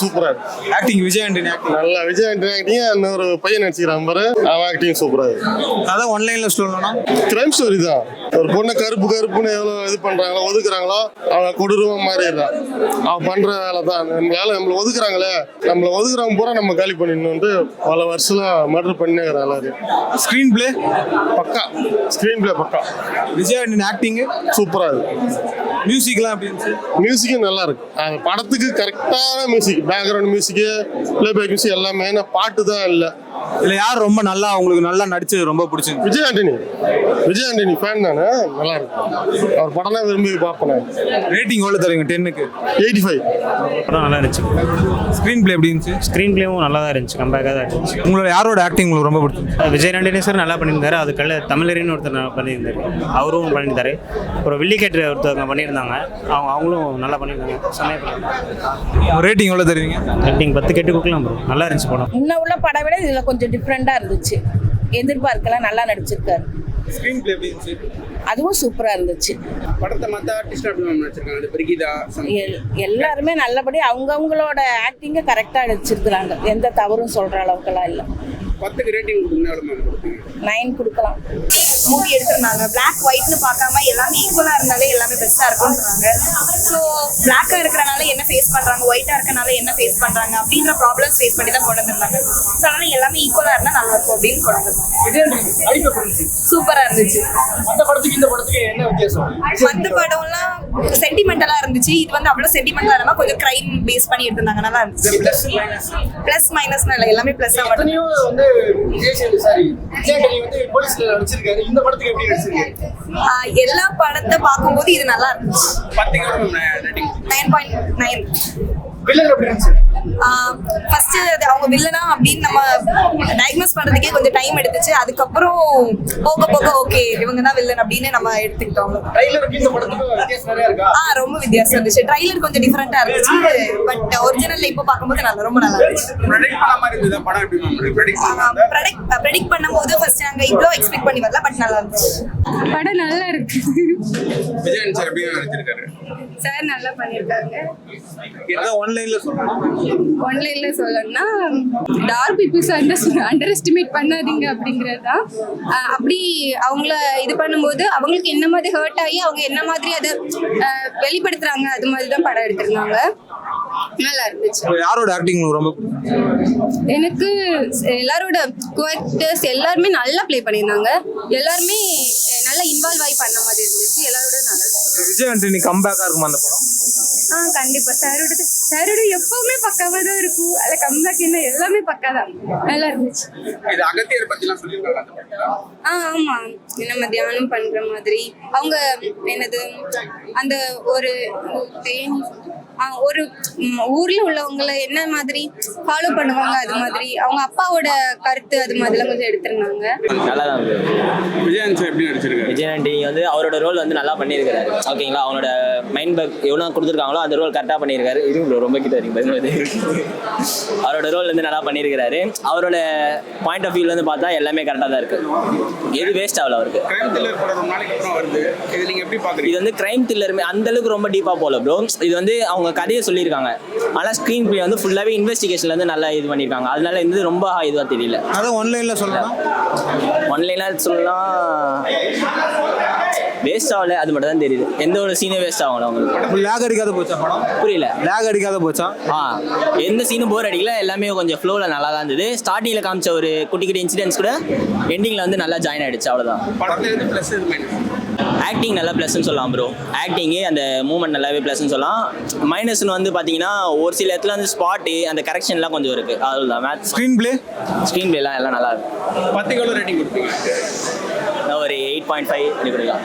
சூப்பரா இருக்கு. Acting Vijay Antony acting நல்லா விஜய் ஆண்டனி ஆக்டிங். இன்னொரு பையன் நடிச்சுக்கிறான் பாரு, அவன் ஆக்டிங் சூப்பரா இருக்கு. அதான் ஒன்லைன்ல சொல்லணும்னா கிரைம் ஸ்டோரி தான். ஒரு பொண்ணை கருப்புன்னு எவ்வளவு இது பண்றாங்களோ, ஒதுக்குறாங்களோ, அவன் கொடூரமா மாறிடுறான். அவன் பண்ற வேலை தான். நம்மள ஒதுக்குறாங்களே, நம்மள ஒதுக்குறவங்க பூரா நம்ம காலி பண்ணிடணும்ட்டு பல வருஷம் மர்டர் பண்ணி எல்லாரும். ஸ்கிரீன் பிளே பக்கா, ஸ்கிரீன் பிளே பக்கா. விஜய் ஆண்டனி ஆக்டிங் சூப்பரா இருக்கு. மியூசிக்லாம் எப்படி இருந்துச்சு? மியூசிக்கும் நல்லா இருக்கு. அந்த படத்துக்கு கரெக்டான music, background music, playback music எல்லாமே. பாட்டு தான் இல்லை. இதுல யார் ரொம்ப நல்லா உங்களுக்கு நல்லா நடிச்சது ரொம்ப பிடிச்சிருக்கு? விஜய் ஆண்டனி. விஜய் ஆண்டனி ஃபேன் நானு. நல்லா இருக்கு. அவர் படம்லாம் விரும்பி பார்ப்பேன். ரேட்டிங் எவ்வளவு தருவீங்க? 10க்கு 85. படம் நல்லா இருந்துச்சு. ஸ்கிரீன் பிளே எப்படி இருந்துச்சு? ஸ்க்ரீன் பிளேவும் நல்லா தான் இருந்துச்சு, கம்பேக்காக தான் இருந்துச்சு. உங்களோட யாரோட ஆக்டிங் உங்களுக்கு ரொம்ப பிடிச்சிருக்கு? விஜய் ஆண்டனி சார் நல்லா பண்ணியிருந்தாரு. அதுக்கல்ல தமிழரின்னு ஒருத்தர் பண்ணியிருந்தாரு, அவரும் பண்ணியிருந்தாரு. அப்புறம் வில்லிகேட் ஒருத்தவங்க பண்ணியிருந்தாங்க, அவங்களும் நல்லா பண்ணியிருந்தாங்க. செம்மையாக பண்ணியிருந்தாங்க. ரேட்டிங் எவ்வளவு தருவீங்க? ரேட்டிங் 10 கேட்டு கொடுக்கலாம் ப்ரோ. நல்லா இருந்துச்சு படம். முன்ன உள்ள படம் விட இதில் கொஞ்சம் டிஃப்ரெண்டாக இருந்துச்சு. எதிர்பார்க்கலாம், நல்லா நடிச்சிருக்காரு. ஸ்கிரீன் பிளே எப்படி இருந்துச்சு? அதுவும் சூப்பராக இருந்துச்சு. படத்தை மற்ற ஆர்டிஸ்ட் அப்படி நடிச்சிருக்காங்க. அது பிரிகிதா எல்லாருமே நல்லபடி அவங்கவுங்களோட ஆக்டிங்கை கரெக்டாக நடிச்சிருக்கிறாங்க. எந்த தவறும் சொல்கிற அளவுக்குலாம் இல்லை. 10க்கு ரேட்டிங் கொடுங்க, எவ்வளோ மேம் கொடுப்பீங்க? 9 கொடுக்கலாம். மூவி எடுத்திருந்தாங்க. பிளாக் ஒயிட்னு பார்க்காம எல்லாமே ஈக்குவலாக இருந்தாலே எல்லாமே பெஸ்ட்டாக இருக்கும்னு சொன்னாங்க. ஸோ பிளாக்காக இருக்கிறனால என்ன ஃபேஸ் பண்ணுறாங்க, ஒயிட்டாக இருக்கனால என்ன ஃபேஸ் பண்ணுறாங்க அப்படின்ற ப்ராப்ளம்ஸ் ஃபேஸ் பண்ணி தான் கொண்டு வந்திருந்தாங்க. ஸோ அதனால எல்லாமே ஈக்குவலாக இருந்தால் நல்லா இருக்கும் அப்படின்னு கொண்டு வந்திருந்தாங்க. சூப்பராக இருந்துச்சு. மற்ற படத்துக்கு இந்த படத்துக்கு என்ன வித்தியாசம்? மற்ற படம்லாம் சென்டிமெண்டலாக இருந்துச்சு. இது வந்து அவ்வளோ சென்டிமெண்டலாக இல்லாமல் கொஞ்சம் கிரைம் பேஸ் பண்ணி எடுத்திருந்தாங்க. நல்லா இருந்துச்சு. ப்ளஸ் மைனஸ்னு இல்லை, எல்லாமே ப்ளஸ்ஸாக மட்டும். வந்து விஜய் ஆண்டனி வந்து போலீஸ்ல நடிச்சிருக்காரு. இந்த படத்துக்கு எப்படி நடிச்சிருக்காரு? எல்லா படத்தை பார்க்கும்போது இது நல்லா இருந்துச்சு. 10க்கு எவ்வளோ ரேட்டிங்? 9.9. வில்லன் எப்படி இருந்துச்சு? ஃபர்ஸ்ட் அவங்க வில்லனா அப்படின்னு நம்ம டயக்னோஸ் பண்றதுக்கே கொஞ்சம் டைம் எடுத்துச்சு. அதுக்கப்புறம் போக போக ஓகே இவங்க தான் வில்லன் அப்படின்னு நம்ம எடுத்துக்கிட்டோம். ட்ரைலருக்கு இந்த படத்துக்கு வித்தியாசம் நிறைய இருக்கா? ரொம்ப வித்தியாசம் இருந்துச்சு. ட்ரைலர் கொஞ்சம் டிஃபரெண்டா இருந்துச்சு. பட் ஒரிஜினல்ல இப்போ பார்க்கும்போது ரொம்ப நல்லா இருந்துச்சு. ப்ரெடிக்ட் பண்ண மாதிரி இருந்தது படம். எப்படி மேம் ப்ரெடிக்ட் பண்ணும்போது ஃபர்ஸ்ட் நாங்க இவ்வளோ எக்ஸ்பெக்ட் பண்ணி வரல, பட் நல்லா இருந்துச்சு. படம் நல்லா இருக்கு. விஜய் ஆண்டனி சார் எப்படி நடிச்சிருக்காரு? சார் நல்லா பண்ணியிருக்காங்க. அதான் ஒன்லைன்ல சொல்லணும். ஒன்லைன்ல சொல்லணும்னா டார்க் பீப்புள்ஸ் அண்டர் எஸ்டிமேட் பண்ணாதீங்க அப்படிங்கிறது தான். அப்படி அவங்கள இது பண்ணும்போது அவங்களுக்கு என்ன மாதிரி ஹர்ட் ஆகி அவங்க என்ன மாதிரி அதை வெளிப்படுத்துறாங்க, அது மாதிரி தான் படம் எடுத்திருந்தாங்க. நல்லா இருந்துச்சு. யாரோட ஆக்டிங் ரொம்ப பிடிக்கும்? எனக்கு எல்லாரோட குவாக்டர்ஸ் எல்லாருமே நல்லா ப்ளே பண்ணியிருந்தாங்க. எல்லாருமே நல்லா இன்வால்வ் ஆகி பண்ண மாதிரி இருந்துச்சு. எல்லாரோட நல்லா இருந்துச்சு. விஜய் ஆண்டனி கம்பேக்கா இருக்குமா அந்த படம்? கண்டிப்பா. சாரோட எப்பவுமே பக்காவா தான் இருக்கும். அதுல கம்பேக் என்ன எல்லாமே பக்கா தான். நல்லா இருந்துச்சு. இது அகத்தியர் பத்திலாம் சொல்லியிருக்காங்க அந்த படத்துல. ஆமா, நம்ம தியானம் பண்ற மாதிரி அவங்க என்னது அந்த ஒரு ஒரு ஊர்ல உள்ளவங்களை என்ன மாதிரி ஃபாலோ பண்ணுவாங்க, அது மாதிரி அவங்க அப்பாவோட கருத்து அது மாதிரிலாம் கொஞ்சம் எடுத்திருந்தாங்க. நல்லா தான் விஜய் ஆண்டனி சார் எப்படி நடிச்சிருக்காரு? விஜய் ஆண்டனி வந்து அவரோட ரோல் வந்து நல்லா பண்ணியிருக்காரு. ஓகேங்களா, அவனோட மைண்ட் பேக் எவ்வளோ கொடுத்துருக்காங்களோ அந்த ரோல் கரெக்டாக பண்ணியிருக்காரு. இது ரொம்ப கிட்ட இருக்கு. அவரோட ரோல் வந்து நல்லா பண்ணியிருக்காரு. அவரோட பாயிண்ட் ஆஃப் வியூல வந்து பார்த்தா எல்லாமே கரெக்டாக தான் இருக்கு. எது வேஸ்ட் ஆகல அவருக்கு. கிரைம் த்ரில்லர் படம் ரொம்ப நாளைக்கு அப்புறம் வருது. இது நீங்க எப்படி பாக்குறீங்க? இது வந்து கிரைம் த்ரில்லருமே அந்த அளவுக்கு ரொம்ப டீப்பா போல ப்ரோ. இது வந்து அவங்க கதையை சொல்லியிருக்காங்க, ஆனால் ஸ்க்ரீன் பிளே வந்து ஃபுல்லாகவே இன்வெஸ்டிகேஷன்ல வந்து நல்லா இது பண்ணியிருக்காங்க. அதனால இது ரொம்ப இதுவாக தெரியல. அதான் ஒன்லைன்ல சொல்லலாம். ஒன்லைனாக சொல்லலாம் வேஸ்ட் ஆகல, அது மட்டும் தான் தெரியுது. எந்த ஒரு சீனும் வேஸ்ட் ஆகல அவங்களுக்கு. லேக் அடிக்காத போச்சா படம்? புரியல. லேக் அடிக்காத போச்சா? எந்த சீனும் போர் அடிக்கல. எல்லாமே கொஞ்சம் ஃப்ளோவில் நல்லா தான் இருந்தது. ஸ்டார்டிங்கில் காமிச்ச ஒரு குட்டி குட்டி இன்சிடென்ட்ஸ் கூட எண்டிங்கில் வந்து நல்லா ஜாயின் ஆகிடுச்சு. அவ்வளோதான். படத்துல இருந்து ப்ளஸ் இது மைனஸ். ஆக்டிங் நல்லா ப்ளஸ்ன்னு சொல்லலாம் ப்ரோ. ஆக்டிங்கு அந்த மூமெண்ட் நல்லாவே ப்ளஸ்ன்னு சொல்லலாம். மைனஸ்னு வந்து பார்த்தீங்கன்னா ஒரு சில இடத்துல வந்து ஸ்பாட்டு அந்த கரெக்ஷன்லாம் கொஞ்சம் இருக்குது. அதுதான் மேட்ச். ஸ்க்ரீன் பிளேலாம் எல்லாம் நல்லா இருக்கும். 10க்கு எவ்வளோ ரேட்டிங் கொடுப்பீங்க? ஒரு 8.5 கொடுக்கலாம்.